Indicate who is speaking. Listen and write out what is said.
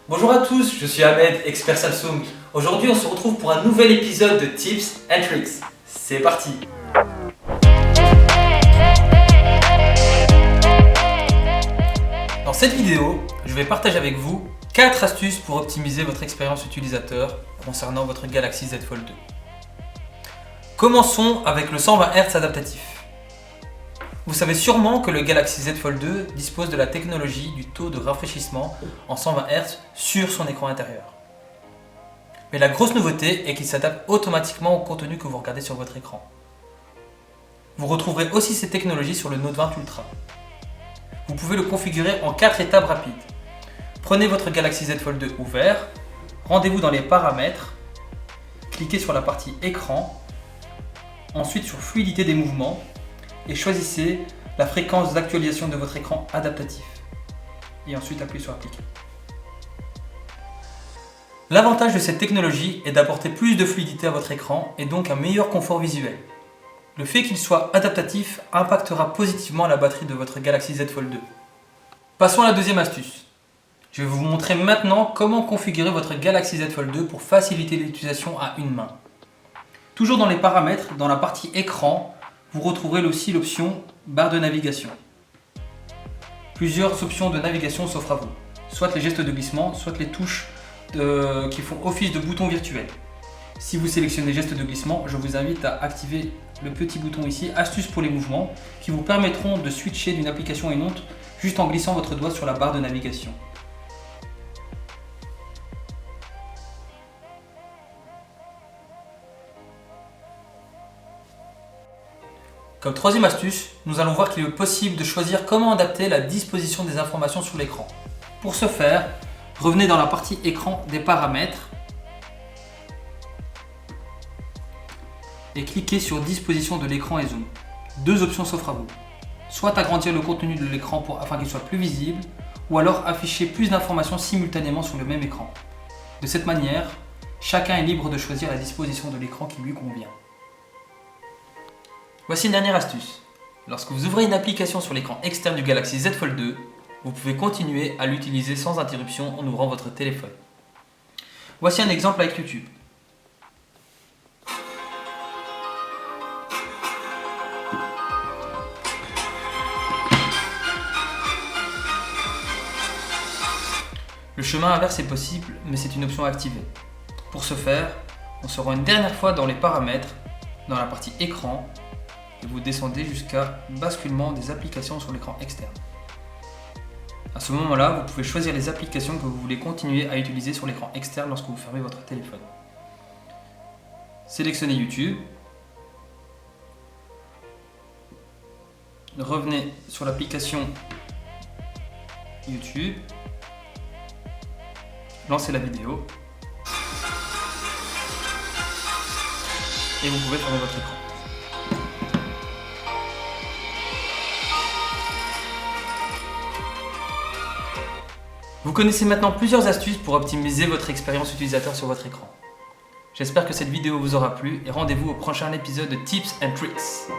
Speaker 1: Bonjour à tous, je suis Ahmed, expert Samsung. Aujourd'hui, on se retrouve pour un nouvel épisode de Tips and Tricks. C'est parti! Dans cette vidéo, je vais partager avec vous 4 astuces pour optimiser votre expérience utilisateur concernant votre Galaxy Z Fold 2. Commençons avec le 120 Hz adaptatif. Vous savez sûrement que le Galaxy Z Fold 2 dispose de la technologie du taux de rafraîchissement en 120 Hz sur son écran intérieur. Mais la grosse nouveauté est qu'il s'adapte automatiquement au contenu que vous regardez sur votre écran. Vous retrouverez aussi cette technologie sur le Note 20 Ultra. Vous pouvez le configurer en 4 étapes rapides. Prenez votre Galaxy Z Fold 2 ouvert, rendez-vous dans les paramètres, cliquez sur la partie écran, ensuite sur fluidité des mouvements et choisissez la fréquence d'actualisation de votre écran adaptatif. Et ensuite appuyez sur appliquer. L'avantage de cette technologie est d'apporter plus de fluidité à votre écran et donc un meilleur confort visuel. Le fait qu'il soit adaptatif impactera positivement la batterie de votre Galaxy Z Fold 2. Passons à la deuxième astuce. Je vais vous montrer maintenant comment configurer votre Galaxy Z Fold 2 pour faciliter l'utilisation à une main. Toujours dans les paramètres, dans la partie écran, vous retrouverez aussi l'option barre de navigation. Plusieurs options de navigation s'offrent à vous, soit les gestes de glissement, soit les touches qui font office de boutons virtuels. Si vous sélectionnez gestes de glissement, je vous invite à activer le petit bouton ici, astuce pour les mouvements, qui vous permettront de switcher d'une application à une autre juste en glissant votre doigt sur la barre de navigation. Comme troisième astuce, nous allons voir qu'il est possible de choisir comment adapter la disposition des informations sur l'écran. Pour ce faire, revenez dans la partie écran des paramètres et cliquez sur disposition de l'écran et zoom. Deux options s'offrent à vous. Soit agrandir le contenu de l'écran afin qu'il soit plus visible, ou alors afficher plus d'informations simultanément sur le même écran. De cette manière, chacun est libre de choisir la disposition de l'écran qui lui convient. Voici une dernière astuce. Lorsque vous ouvrez une application sur l'écran externe du Galaxy Z Fold 2, vous pouvez continuer à l'utiliser sans interruption en ouvrant votre téléphone. Voici un exemple avec YouTube. Le chemin inverse est possible, mais c'est une option activée. Pour ce faire, on se rend une dernière fois dans les paramètres, dans la partie écran, et vous descendez jusqu'à basculement des applications sur l'écran externe. À ce moment-là, vous pouvez choisir les applications que vous voulez continuer à utiliser sur l'écran externe lorsque vous fermez votre téléphone. Sélectionnez YouTube. Revenez sur l'application YouTube. Lancez la vidéo. Et vous pouvez fermer votre écran. Vous connaissez maintenant plusieurs astuces pour optimiser votre expérience utilisateur sur votre écran. J'espère que cette vidéo vous aura plu et rendez-vous au prochain épisode de Tips and Tricks.